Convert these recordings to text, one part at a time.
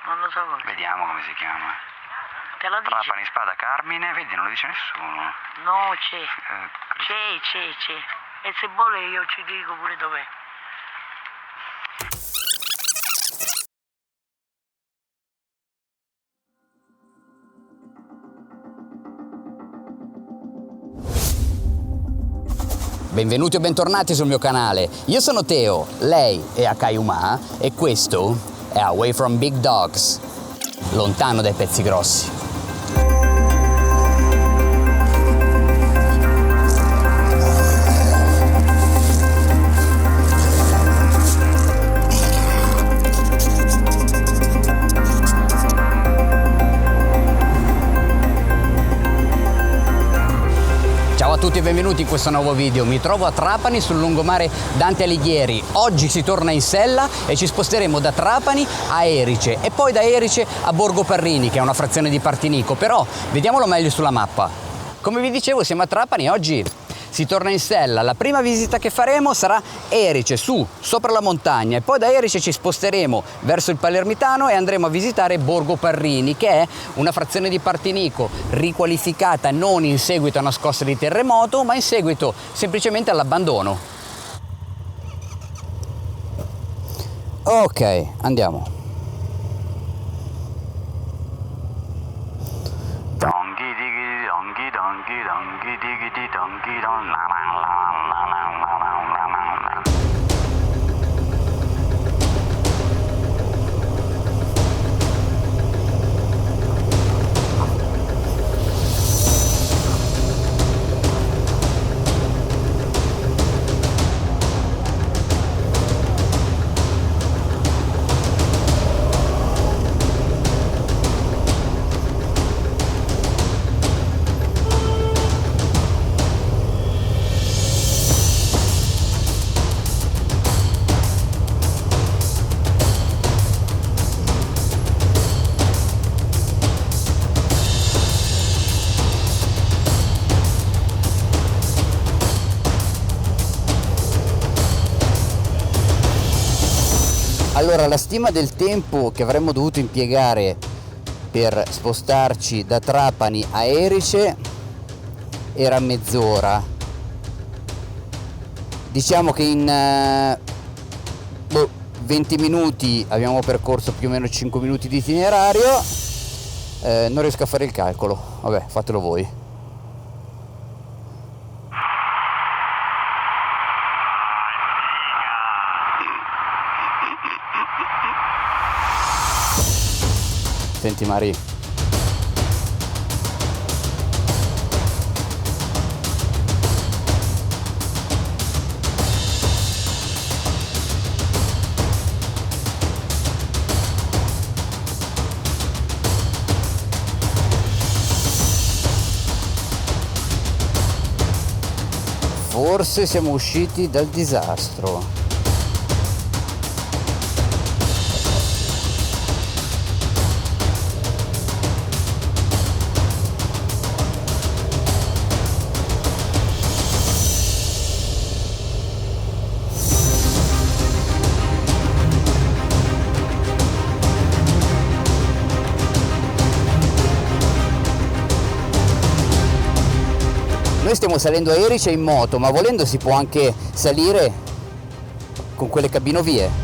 Non lo so come. Vediamo come si chiama. Te lo dici? Trapani Spada Carmine, vedi, non lo dice nessuno. No, c'è. C'è. E se vuole io ci dico pure dov'è. Benvenuti o bentornati sul mio canale. Io sono Teo, lei è Akayuma e questo è Away from Big Dogs, lontano dai pezzi grossi. Ciao a tutti e benvenuti in questo nuovo video. Mi trovo a Trapani sul lungomare Dante Alighieri. Oggi si torna in sella e ci sposteremo da Trapani a Erice e poi da Erice a Borgo Parrini, che è una frazione di Partinico. Però vediamolo meglio sulla mappa. Come vi dicevo, siamo a Trapani, oggi si torna in sella. La prima visita che faremo sarà Erice, sopra la montagna, e poi da Erice ci sposteremo verso il Palermitano e andremo a visitare Borgo Parrini, che è una frazione di Partinico riqualificata non in seguito a una scossa di terremoto, ma in seguito semplicemente all'abbandono. Ok, andiamo. Allora, la stima del tempo che avremmo dovuto impiegare per spostarci da Trapani a Erice era mezz'ora. Diciamo che in 20 minuti abbiamo percorso più o meno 5 minuti di itinerario. Non riesco a fare il calcolo, vabbè, fatelo voi. Senti Mari. Forse siamo usciti dal disastro. Noi stiamo salendo a Erice in moto, ma volendo si può anche salire con quelle cabinovie.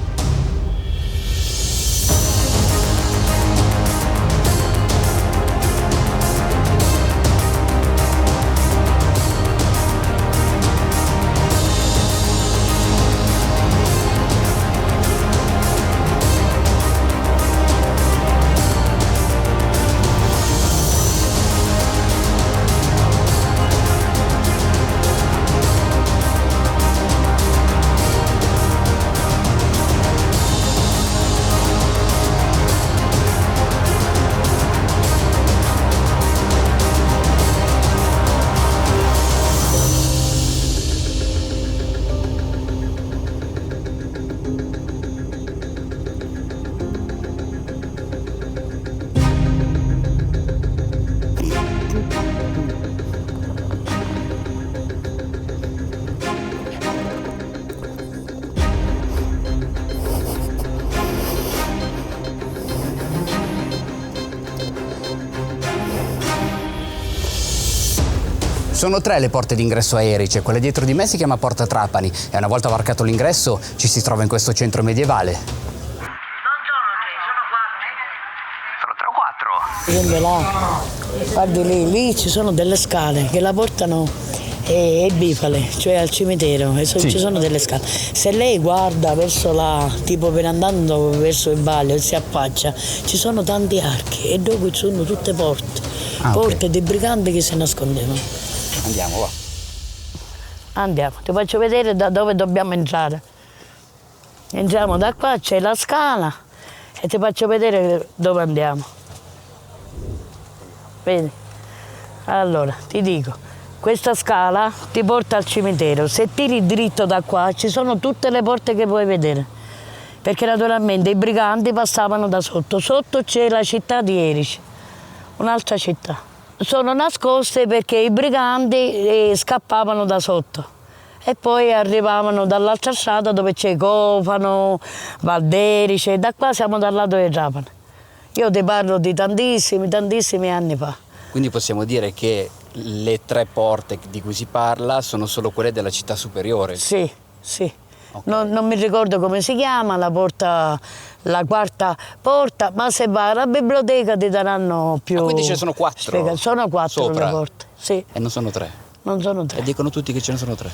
Sono 3 le porte d'ingresso a Erice, quella dietro di me si chiama Porta Trapani e una volta varcato l'ingresso ci si trova in questo centro medievale. Non sono 3, sono 4. Sono 3 o 4? Esempio là, guardi lì ci sono delle scale che la portano e Bifale, cioè al cimitero, e ci sono delle scale. Se lei guarda verso là, tipo per andando verso il valle, si affaccia, ci sono tanti archi e dove ci sono tutte porte, porte dei briganti che si nascondevano. Andiamo, va. Andiamo, ti faccio vedere da dove dobbiamo entrare. Entriamo da qua, c'è la scala e ti faccio vedere dove andiamo. Vedi? Allora, ti dico. Questa scala ti porta al cimitero, se tiri dritto da qua ci sono tutte le porte che vuoi vedere, perché naturalmente i briganti passavano da sotto, sotto c'è la città di Erice, un'altra città. Sono nascoste perché i briganti scappavano da sotto e poi arrivavano dall'altra strada dove c'è Cofano, Valderice, da qua siamo dal lato di Trapani. Io ti parlo di tantissimi anni fa. Quindi possiamo dire che le 3 porte di cui si parla sono solo quelle della città superiore? Sì. Okay. Non mi ricordo come si chiama, la quarta porta, ma se vai alla biblioteca ti daranno più... quindi ce ne sono 4? Sono 4 sopra. le porte, sì. E non sono 3? Non sono 3. E dicono tutti che ce ne sono 3?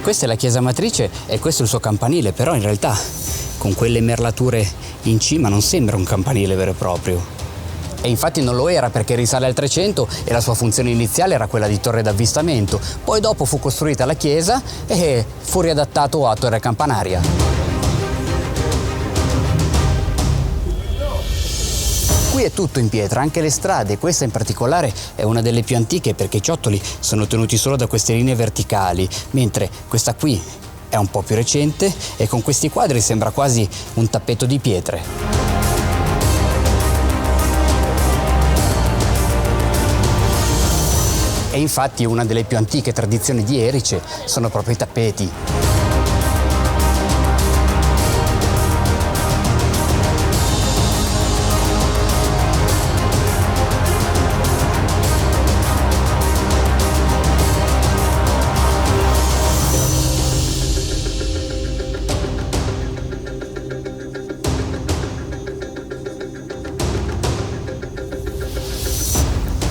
Questa è la chiesa matrice e questo è il suo campanile, però in realtà con quelle merlature in cima non sembra un campanile vero e proprio. E infatti non lo era, perché risale al 300 e la sua funzione iniziale era quella di torre d'avvistamento. Poi dopo fu costruita la chiesa e fu riadattato a torre campanaria. Qui è tutto in pietra, anche le strade. Questa in particolare è una delle più antiche perché i ciottoli sono tenuti solo da queste linee verticali, mentre questa qui è un po' più recente e con questi quadri sembra quasi un tappeto di pietre. E infatti una delle più antiche tradizioni di Erice sono proprio i tappeti.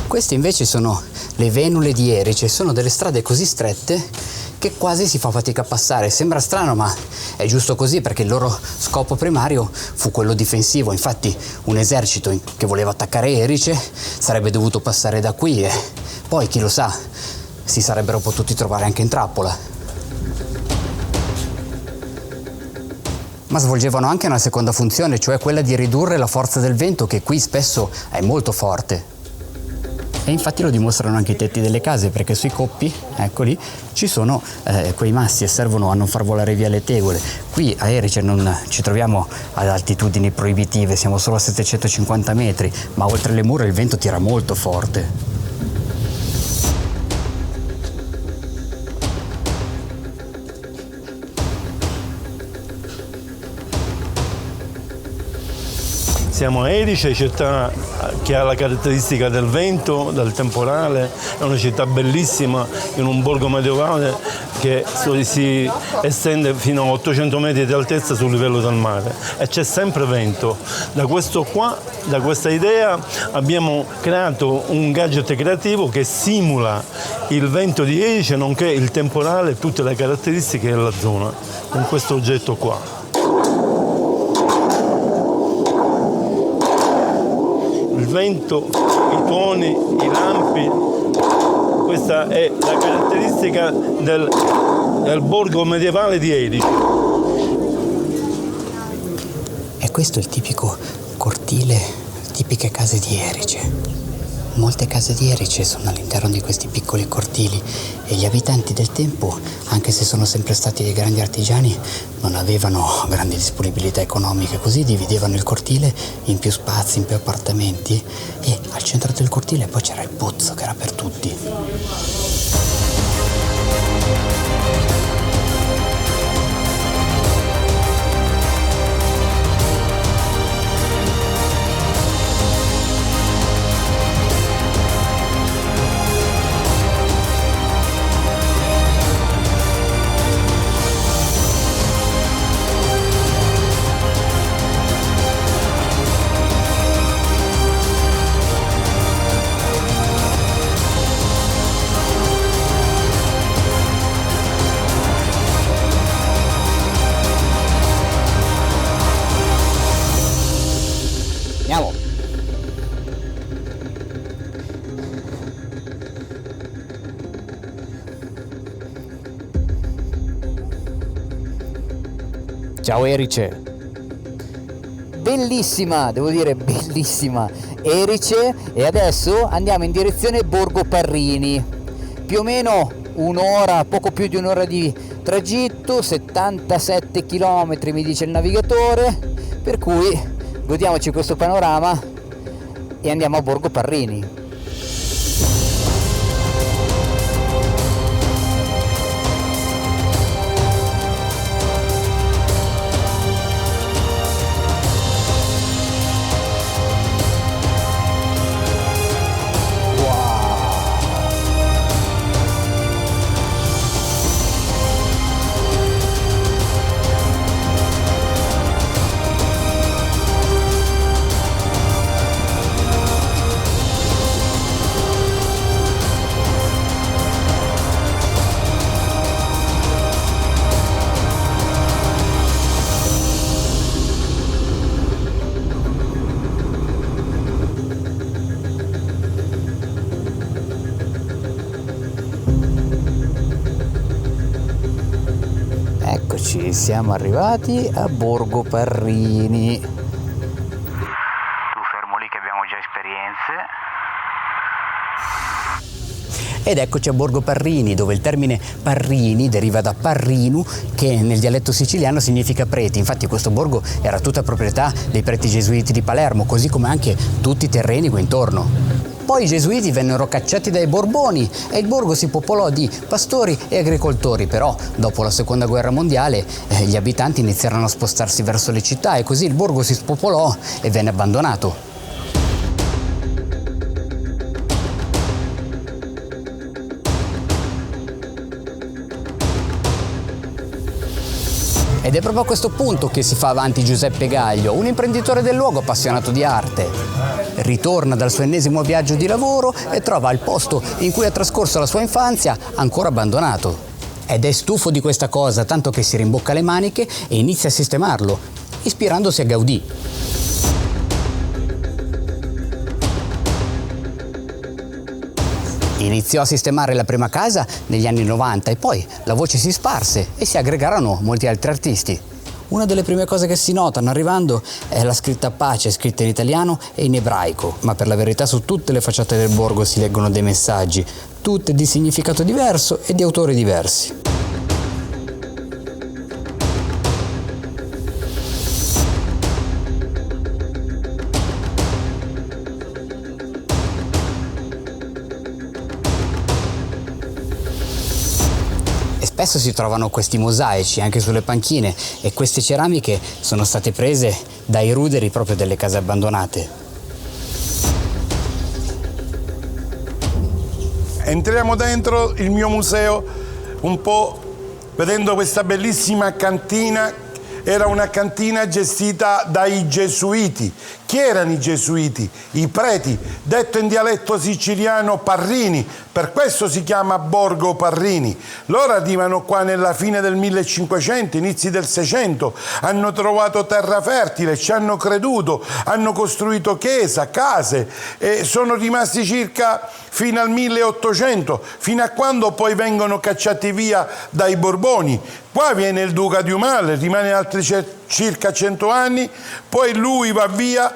Queste invece sono le venule di Erice, sono delle strade così strette che quasi si fa fatica a passare. Sembra strano, ma è giusto così perché il loro scopo primario fu quello difensivo. Infatti un esercito che voleva attaccare Erice sarebbe dovuto passare da qui e poi, chi lo sa, si sarebbero potuti trovare anche in trappola. Ma svolgevano anche una seconda funzione, cioè quella di ridurre la forza del vento, che qui spesso è molto forte. E infatti lo dimostrano anche i tetti delle case, perché sui coppi, eccoli, ci sono quei massi e servono a non far volare via le tegole. Qui a Erice non ci troviamo ad altitudini proibitive, siamo solo a 750 metri, ma oltre le mura il vento tira molto forte. Siamo a Erice, città che ha la caratteristica del vento, del temporale, è una città bellissima in un borgo medievale che si estende fino a 800 metri di altezza sul livello del mare e c'è sempre vento. Da questa idea abbiamo creato un gadget creativo che simula il vento di Erice nonché il temporale e tutte le caratteristiche della zona con questo oggetto qua. Il vento, i tuoni, i lampi, questa è la caratteristica del borgo medievale di Erice. E questo è il tipico cortile, tipiche case di Erice. Molte case di Erice sono all'interno di questi piccoli cortili e gli abitanti del tempo, anche se sono sempre stati dei grandi artigiani, non avevano grandi disponibilità economiche, così dividevano il cortile in più spazi, in più appartamenti e al centro del cortile poi c'era il pozzo che era per tutti. Andiamo! Ciao Erice! Bellissima, devo dire bellissima Erice, e adesso andiamo in direzione Borgo Parrini. Più o meno un'ora, poco più di un'ora di tragitto, 77 km mi dice il navigatore, per cui godiamoci questo panorama e andiamo a Borgo Parrini. Eccoci, siamo arrivati a Borgo Parrini. Tu fermo lì che abbiamo già esperienze. Ed eccoci a Borgo Parrini, dove il termine Parrini deriva da Parrinu, che nel dialetto siciliano significa preti. Infatti questo borgo era tutta proprietà dei preti gesuiti di Palermo, così come anche tutti i terreni qui intorno. Poi i gesuiti vennero cacciati dai Borboni e il borgo si popolò di pastori e agricoltori, però dopo la seconda guerra mondiale gli abitanti iniziarono a spostarsi verso le città e così il borgo si spopolò e venne abbandonato. Ed è proprio a questo punto che si fa avanti Giuseppe Gaglio, un imprenditore del luogo appassionato di arte. Ritorna dal suo ennesimo viaggio di lavoro e trova il posto in cui ha trascorso la sua infanzia ancora abbandonato. Ed è stufo di questa cosa, tanto che si rimbocca le maniche e inizia a sistemarlo, ispirandosi a Gaudì. Iniziò a sistemare la prima casa negli anni 90 e poi la voce si sparse e si aggregarono molti altri artisti. Una delle prime cose che si notano arrivando è la scritta Pace, scritta in italiano e in ebraico, ma per la verità su tutte le facciate del borgo si leggono dei messaggi, tutte di significato diverso e di autori diversi. Spesso si trovano questi mosaici anche sulle panchine e queste ceramiche sono state prese dai ruderi proprio delle case abbandonate. Entriamo dentro il mio museo un po' vedendo questa bellissima cantina. Era una cantina gestita dai gesuiti. Chi erano i gesuiti? I preti, detto in dialetto siciliano Parrini, per questo si chiama Borgo Parrini. Loro arrivano qua nella fine del 1500, inizi del 600, hanno trovato terra fertile, ci hanno creduto, hanno costruito chiesa, case e sono rimasti circa fino al 1800, fino a quando poi vengono cacciati via dai Borboni. Qua viene il duca di Umale, rimane altri circa 100 anni, poi lui va via,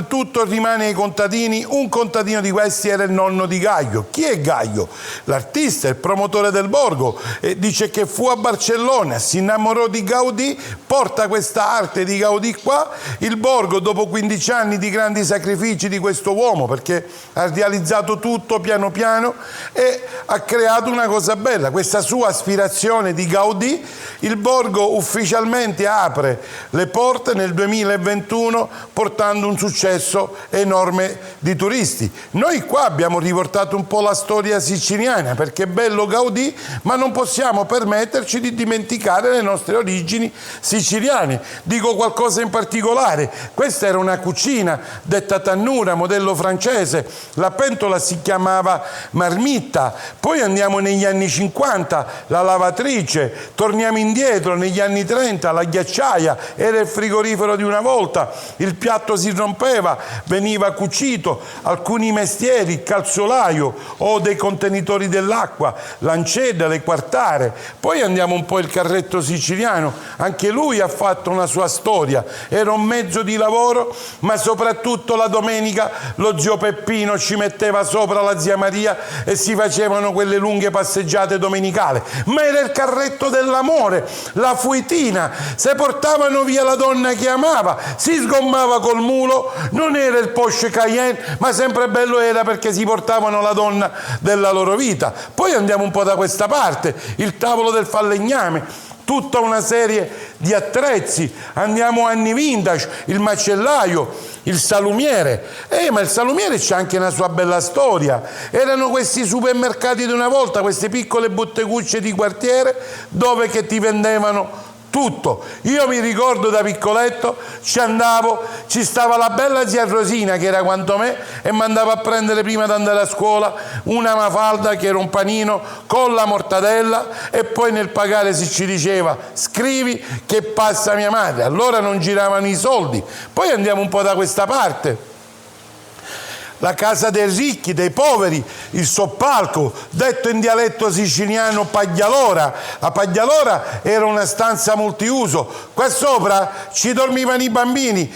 tutto rimane ai contadini. Un contadino di questi era il nonno di Gaio. Chi è Gaio? L'artista, il promotore del borgo, dice che fu a Barcellona, si innamorò di Gaudì, porta questa arte di Gaudì qua. Il borgo, dopo 15 anni di grandi sacrifici di questo uomo, perché ha realizzato tutto piano piano e ha creato una cosa bella, questa sua aspirazione di Gaudì. Il borgo ufficialmente apre le porte nel 2021 portando un successo enorme di turisti. Noi qua abbiamo riportato un po' la storia siciliana, perché è bello Gaudì, ma non possiamo permetterci di dimenticare le nostre origini siciliane. Dico qualcosa in particolare: questa era una cucina detta tannura, modello francese, la pentola si chiamava marmitta. Poi andiamo negli anni 50, la lavatrice, torniamo indietro negli anni 30, la ghiacciaia, era il frigorifero di una volta, il piatto si rompeva, veniva cucito, alcuni mestieri, il calzolaio o dei contenitori dell'acqua, l'ancella, le quartare. Poi andiamo un po' il carretto siciliano, anche lui ha fatto una sua storia, era un mezzo di lavoro, ma soprattutto la domenica lo zio Peppino ci metteva sopra la zia Maria e si facevano quelle lunghe passeggiate domenicali. Ma era il carretto dell'amore, la fuitina, se portavano via la donna che amava, si sgommava col mulo, non era il Porsche Cayenne, ma sempre bello era perché si portavano la donna della loro vita. Poi andiamo un po' da questa parte, il tavolo del falegname, tutta una serie di attrezzi. Andiamo anni vintage, il macellaio, il salumiere. Ma il salumiere c'è anche una sua bella storia. Erano questi supermercati di una volta, queste piccole bottegucce di quartiere dove che ti vendevano tutto. Io mi ricordo da piccoletto, ci andavo, ci stava la bella zia Rosina che era quanto me e mi andava a prendere prima di andare a scuola una mafalda che era un panino con la mortadella, e poi nel pagare si ci diceva: scrivi che passa mia madre. Allora non giravano i soldi. Poi andiamo un po' da questa parte, la casa dei ricchi, dei poveri, il soppalco, detto in dialetto siciliano paglialora. La paglialora era una stanza multiuso, qua sopra ci dormivano i bambini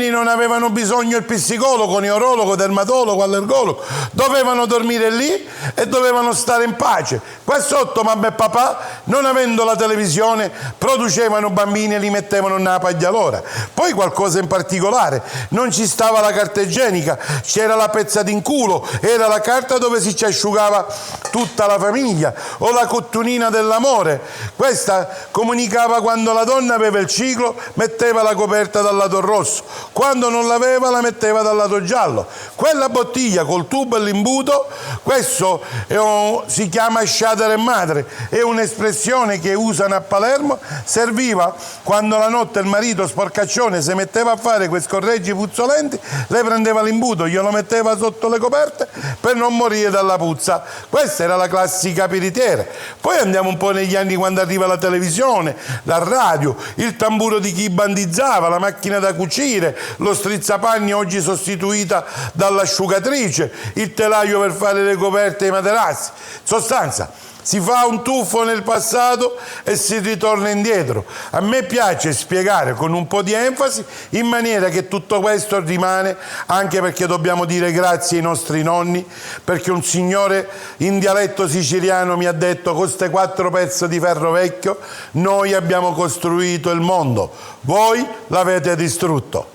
non avevano bisogno del psicologo, neurologo, dermatologo, allergologo, dovevano dormire lì e dovevano stare in pace. Qua sotto mamma e papà, non avendo la televisione, producevano bambini e li mettevano nella paglialora. Poi qualcosa in particolare, non ci stava la carta igienica, c'era la pezza d'inculo, era la carta dove si ci asciugava tutta la famiglia, o la cottonina dell'amore. Questa comunicava quando la donna aveva il ciclo, metteva la coperta dal lato rosso, quando non l'aveva la metteva dal lato giallo. Quella bottiglia col tubo e l'imbuto, questo si chiama sciatere e madre, è un'espressione che usano a Palermo, serviva quando la notte il marito sporcaccione si metteva a fare quei scorreggi puzzolenti, lei prendeva l'imbuto, glielo metteva sotto le coperte per non morire dalla puzza. Questa era la classica aperitiera. Poi andiamo un po' negli anni quando arriva la televisione, la radio, il tamburo di chi bandizzava, la macchina da cucire, lo strizzapanni oggi sostituita dall'asciugatrice, il telaio per fare le coperte e i materassi. In sostanza, si fa un tuffo nel passato e si ritorna indietro. A me piace spiegare con un po' di enfasi, in maniera che tutto questo rimane, anche perché dobbiamo dire grazie ai nostri nonni, perché un signore in dialetto siciliano mi ha detto: con queste 4 pezzi di ferro vecchio noi abbiamo costruito il mondo, voi l'avete distrutto.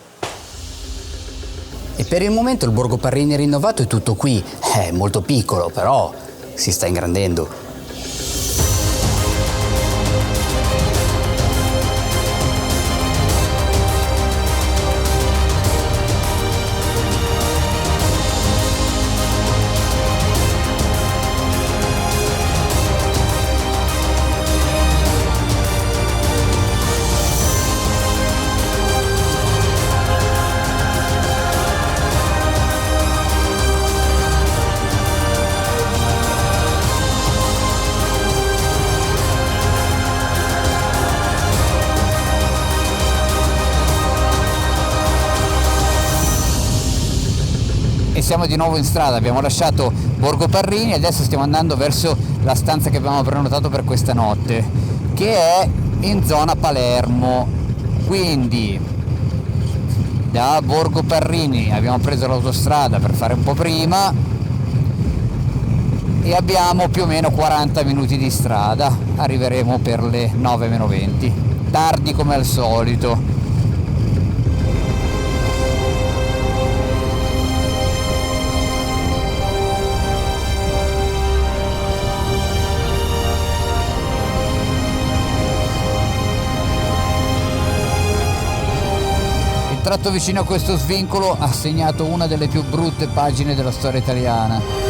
E per il momento il Borgo Parrini rinnovato è tutto qui, è molto piccolo, però si sta ingrandendo. Siamo di nuovo in strada, abbiamo lasciato Borgo Parrini e adesso stiamo andando verso la stanza che abbiamo prenotato per questa notte, che è in zona Palermo. quindi da Borgo Parrini abbiamo preso l'autostrada per fare un po' prima e abbiamo più o meno 40 minuti di strada, arriveremo per le 9:20, tardi come al solito. Il tratto vicino a questo svincolo ha segnato una delle più brutte pagine della storia italiana.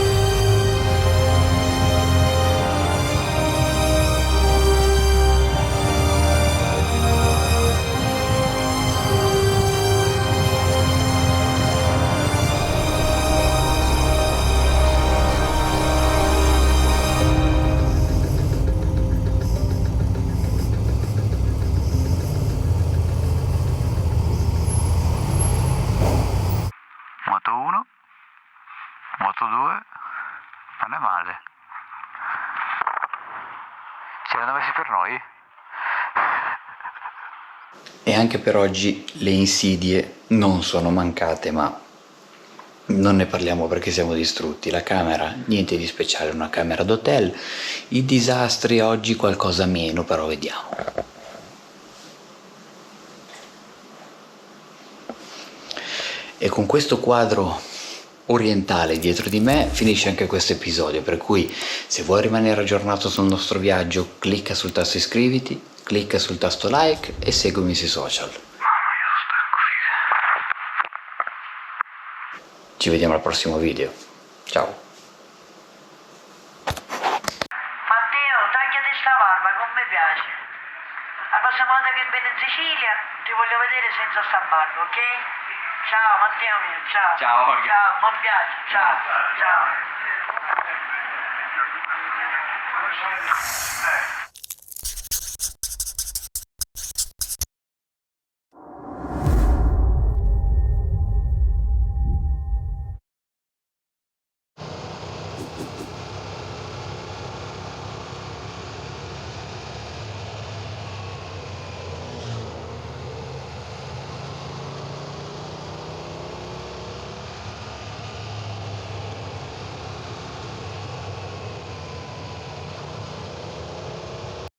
Moto 1, Moto 2, non è male. Si erano messi per noi? E anche per oggi le insidie non sono mancate, ma non ne parliamo perché siamo distrutti. La camera, niente di speciale, una camera d'hotel. I disastri oggi qualcosa meno, però vediamo. E con questo quadro orientale dietro di me finisce anche questo episodio, per cui se vuoi rimanere aggiornato sul nostro viaggio clicca sul tasto iscriviti, clicca sul tasto like e seguimi sui social. Ci vediamo al prossimo video. Ciao. Matteo, tagliati sta barba, non mi piace. La prossima volta che vieni in Sicilia ti voglio vedere senza sta barba, ok? Ciao Matteo mio, ciao. Ciao, Olga. Ciao, buon viaggio, ciao. Ciao.